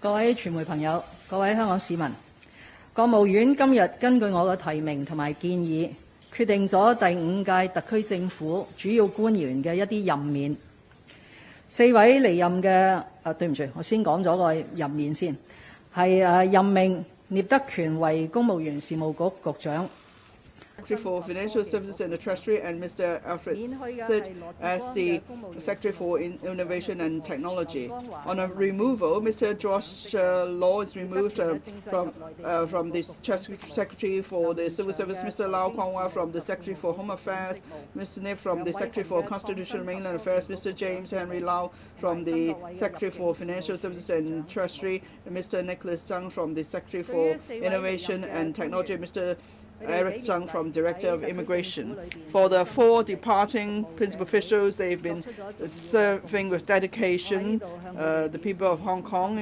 各位傳媒朋友、各位香港市民，國務院今日根據我嘅提名同埋建議，決定咗第5屆特區政府主要官員嘅一啲任免。4位離任嘅對唔住，我先講咗個任免先，係任命聶德權為公務員事務局局長。Secretary for Financial Services and the Treasury, and Mr. Alfred Sid as the Secretary for Innovation and Technology. On a removal, Mr. Josh Law is removed from the Secretary for the Civil Service, Mr. Lau Kwong-wah from the Secretary for Home Affairs, Mr. Nip from the Secretary for Constitutional Mainland Affairs, Mr. James Henry Lau from the Secretary for Financial Services and Treasury, and Mr. Nicholas Zhang from the Secretary for Innovation and Technology, Mr. Eric Zhang from Director of Immigration. For the 4 departing principal officials, they've been serving with dedication the people of Hong Kong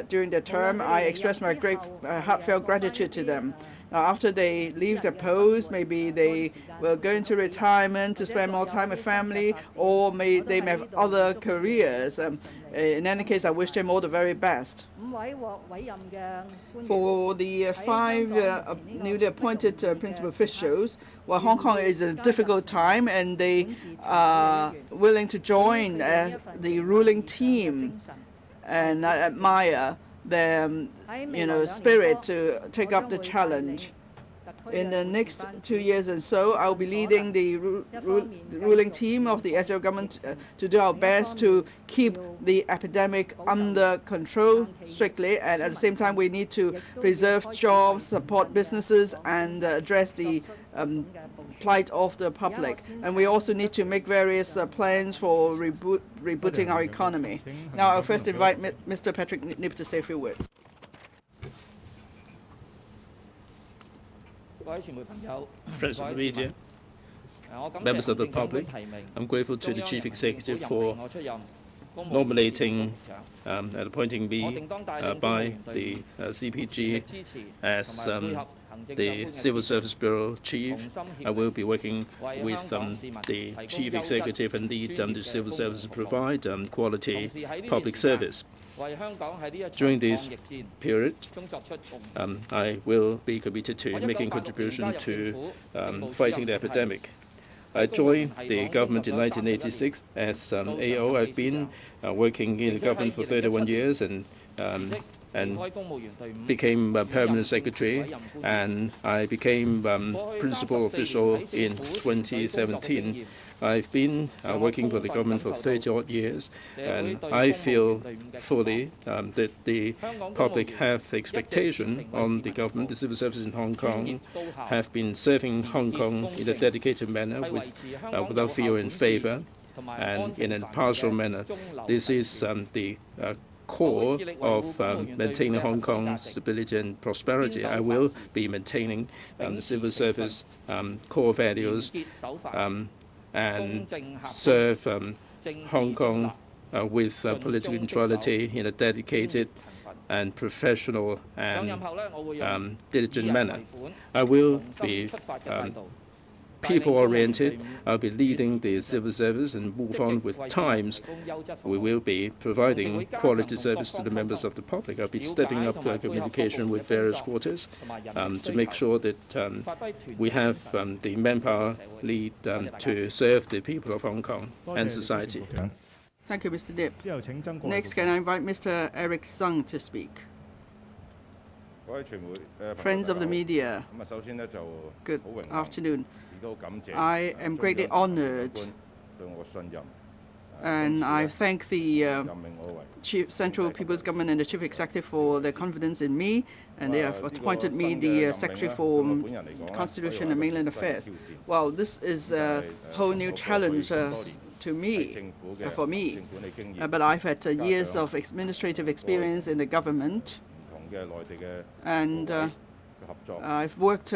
during their term. I express my great heartfelt gratitude to them. Now, after they leave their post, maybe they will go into retirement to spend more time with family, or they may have other careers. In any case, I wish them all the very best. For the 5 newly appointed principal officials, well, Hong Kong is a difficult time, and they are willing to join the ruling team, and I admire their spirit to take up the challenge. In the next 2 years and so, I'll be leading the ruling team of the SL government to do our best to keep the epidemic under control strictly, and at the same time we need to preserve jobs, support businesses, and address the plight of the public. And we also need to make various plans for rebooting our economy. Now I'll first invite Mr. Patrick Nip to say a few words. Friends of the media, members of the public, I'm grateful to the Chief Executive for nominating and appointing me by the CPG as the Civil Service Bureau Chief. I will be working with the Chief Executive and lead the Civil Service to provide quality public service. During this period, I will be committed to making contribution to fighting the epidemic. I joined the government in 1986 as AO. I've been working in the government for 31 years and became a permanent secretary, and I became principal official in 2017. I've been working for the government for 30-odd years, and I feel fully that the public have expectation on the government. The civil services in Hong Kong have been serving Hong Kong in a dedicated manner without fear and favor, and in an impartial manner. This is the core of maintaining Hong Kong's stability and prosperity. I will be maintaining the civil service core values and serve Hong Kong with political neutrality in a dedicated and professional and diligent manner. I will be people-oriented. I'll be leading the civil service and move on with times. We will be providing quality service to the members of the public. I'll be stepping up communication with various quarters to make sure that we have the manpower lead to serve the people of Hong Kong and society. Thank you, Mr. Nip. Next, can I invite Mr. Eric Zhang to speak? Friends of the media, good afternoon. I am greatly honored, and I thank the Central People's Government and the Chief Executive for their confidence in me, and they have appointed me the Secretary for Constitution and Mainland Affairs. Well, this is a whole new challenge for me, but I've had years of administrative experience in the government, and I've worked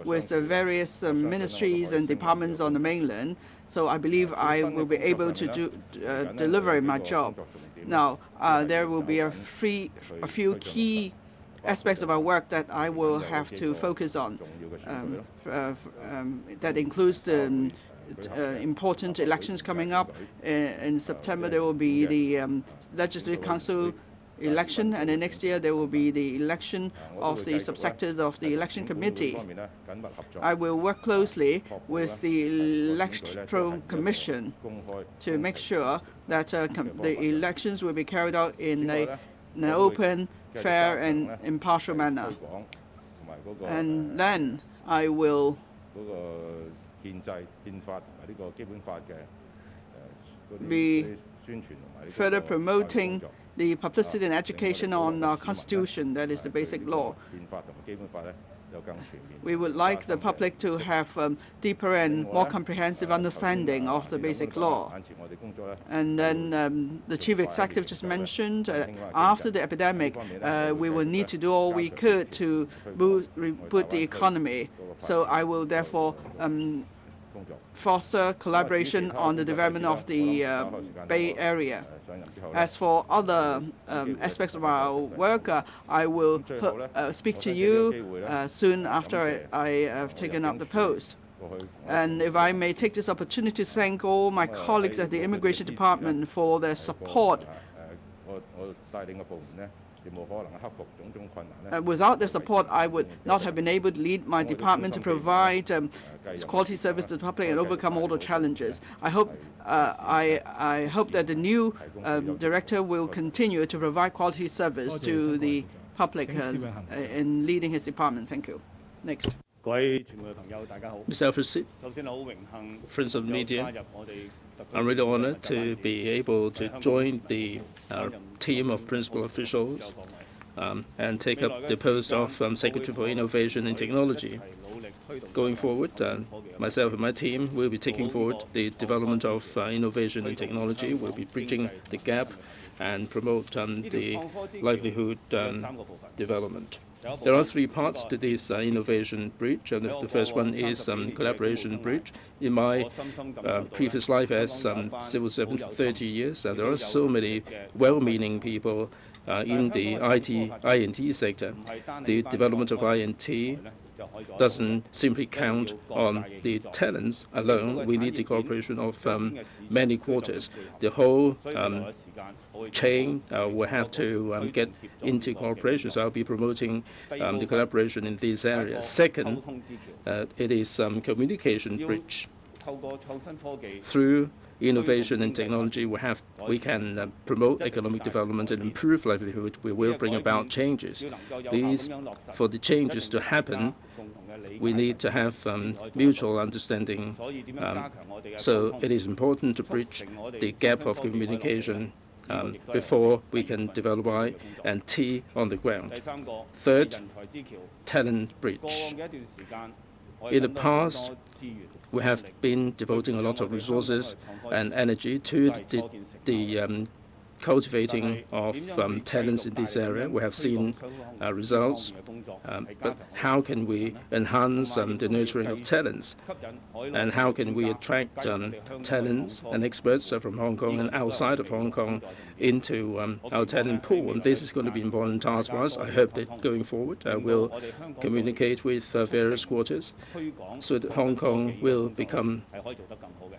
with various ministries and departments on the mainland, so I believe I will be able to deliver my job. Now, there will be a few key aspects of our work that I will have to focus on. That includes the important elections coming up. In September, there will be the Legislative Council election, and then next year there will be the election of the subsectors of the election committee. I will work closely with the Electoral Commission to make sure that the elections will be carried out in an open, fair and impartial manner. And then I will be further promoting the publicity and education on our Constitution, that is the basic law. We would like the public to have deeper and more comprehensive understanding of the basic law. And then the Chief Executive just mentioned, after the epidemic, we will need to do all we could to reboot the economy. So I will therefore foster collaboration on the development of the Bay Area. As for other aspects of our work, I will speak to you soon after I have taken up the post. And if I may take this opportunity to thank all my colleagues at the Immigration Department for their support. Without their support, I would not have been able to lead my department to provide quality service to the public and overcome all the challenges. I hope that the new director will continue to provide quality service to the public in leading his department. Thank you. Next. Mr. Alfred, friends of the media, I'm really honored to be able to join the team of principal officials and take up the post of Secretary for Innovation and Technology. Going forward, myself and my team will be taking forward the development of innovation and technology. We'll be bridging the gap and promote the livelihood develelment. There are three parts to this innovation bridge. The first one is collaboration bridge. In my previous life as civil servant for 30 years, there are so many well-meaning people in the INT sector. The development of INT doesn't simply count on the talents alone. We need the cooperation of many quarters. The whole chain will have to get into cooperation. So I'll be promoting the collaboration in these areas. Second, it is communication bridge. Through innovation and technology, we can promote economic development and improve livelihood. We will bring about changes. For the changes to happen, we need to have mutual understanding. So it is important to bridge the gap of communication before we can develop I and T on the ground. Third, talent bridge. In the past, we have been devoting a lot of resources and energy to the cultivating of talents in this area. We have seen results, but how can we enhance the nurturing of talents? And how can we attract talents and experts from Hong Kong and outside of Hong Kong into our talent pool? And this is going to be an important task for us. I hope that going forward we'll communicate with various quarters so that Hong Kong will become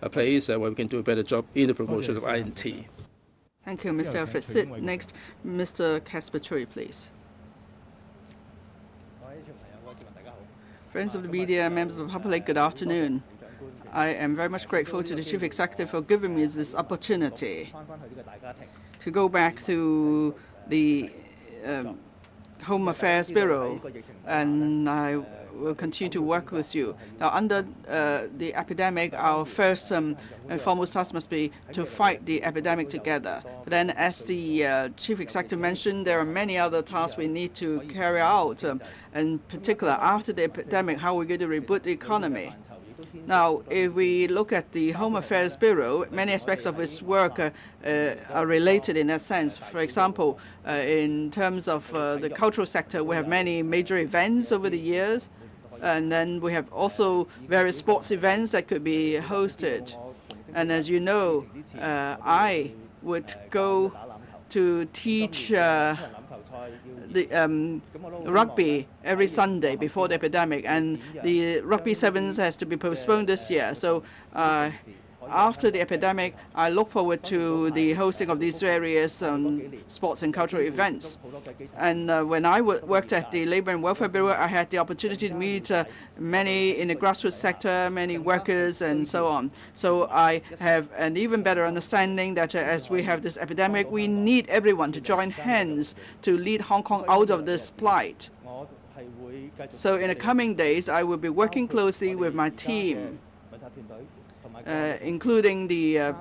a place where we can do a better job in the promotion of INT. Thank you, Mr. Alfred Sit. Next, Mr. Casper Chui, please. Friends of the media, members of the public, good afternoon. I am very much grateful to the Chief Executive for giving me this opportunity to go back to the Home Affairs Bureau, and I will continue to work with you. Now, under the epidemic, our first and foremost task must be to fight the epidemic together. But then, as the Chief Executive mentioned, there are many other tasks we need to carry out, in particular, after the epidemic, how we're going to reboot the economy. Now, if we look at the Home Affairs Bureau, many aspects of its work are related in that sense. For example, in terms of the cultural sector, we have many major events over the years. And then we have also various sports events that could be hosted. And as you know, I would go to teach the rugby every Sunday before the epidemic, and the rugby sevens has to be postponed this year. So after the epidemic, I look forward to the hosting of these various sports and cultural events. And when I worked at the Labour and Welfare Bureau, I had the opportunity to meet many in the grassroots sector, many workers, and so on. So I have an even better understanding that as we have this epidemic, we need everyone to join hands to lead Hong Kong out of this plight. So in the coming days, I will be working closely with my team, including the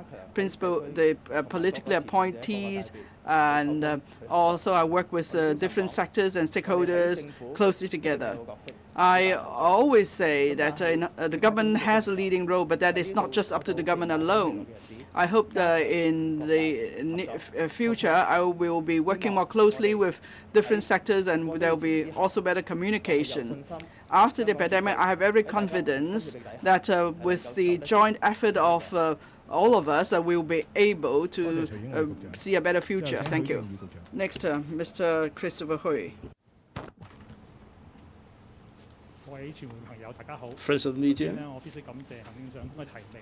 politically appointees, and also I work with different sectors and stakeholders closely together. I always say that the government has a leading role, but that is not just up to the government alone. I hope that in the future I will be working more closely with different sectors, and there will be also better communication. After the pandemic, I have every confidence that with the joint effort of all of us, we will be able to see a better future. Thank you. Next, Mr. Christopher Hui. Friends of the media,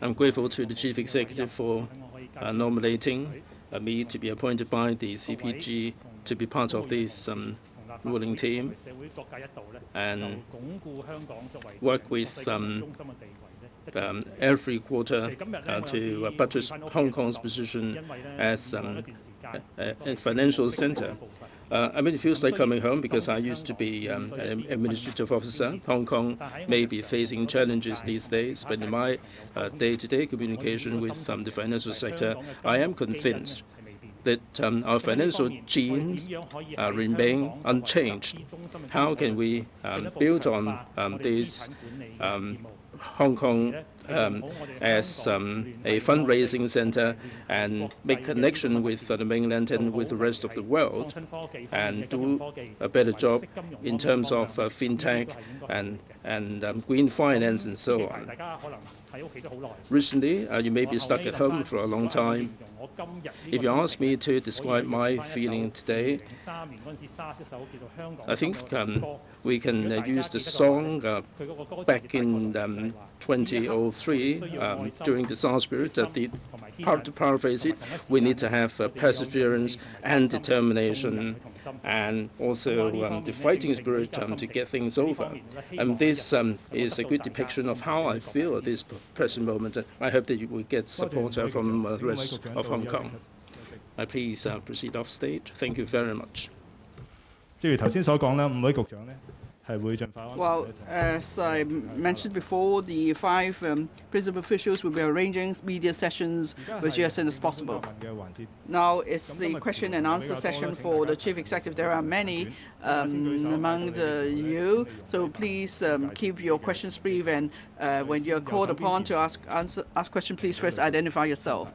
I'm grateful to the Chief Executive for nominating me to be appointed by the CPG to be part of this ruling team and work with every quarter to buttress Hong Kong's position as a financial center. I mean, it feels like coming home because I used to be an administrative officer. Hong Kong may be facing challenges these days, but in my day-to-day communication with the financial sector, I am convinced that our financial genes remain unchanged. How can we build on this Hong Kong as a fundraising center and make connection with the mainland and with the rest of the world, and do a better job in terms of fintech and green finance and so on. Recently, you may be stuck at home for a long time. If you ask me to describe my feeling today, I think we can use the song back in 2003 during the SARS period. To paraphrase it, we need to have perseverance and determination, and also the fighting spirit to get things over. And this is a good depiction of how I feel at this present moment. I hope that you will get support from the rest of Hong Kong. Please proceed off stage. Thank you very much. Well, as I mentioned before, the 5 principal officials will be arranging media sessions with you as soon as possible. Now it's the question and answer session for the Chief Executive. There are many among you, so please keep your questions brief, and when you're called upon to ask questions, please first identify yourself.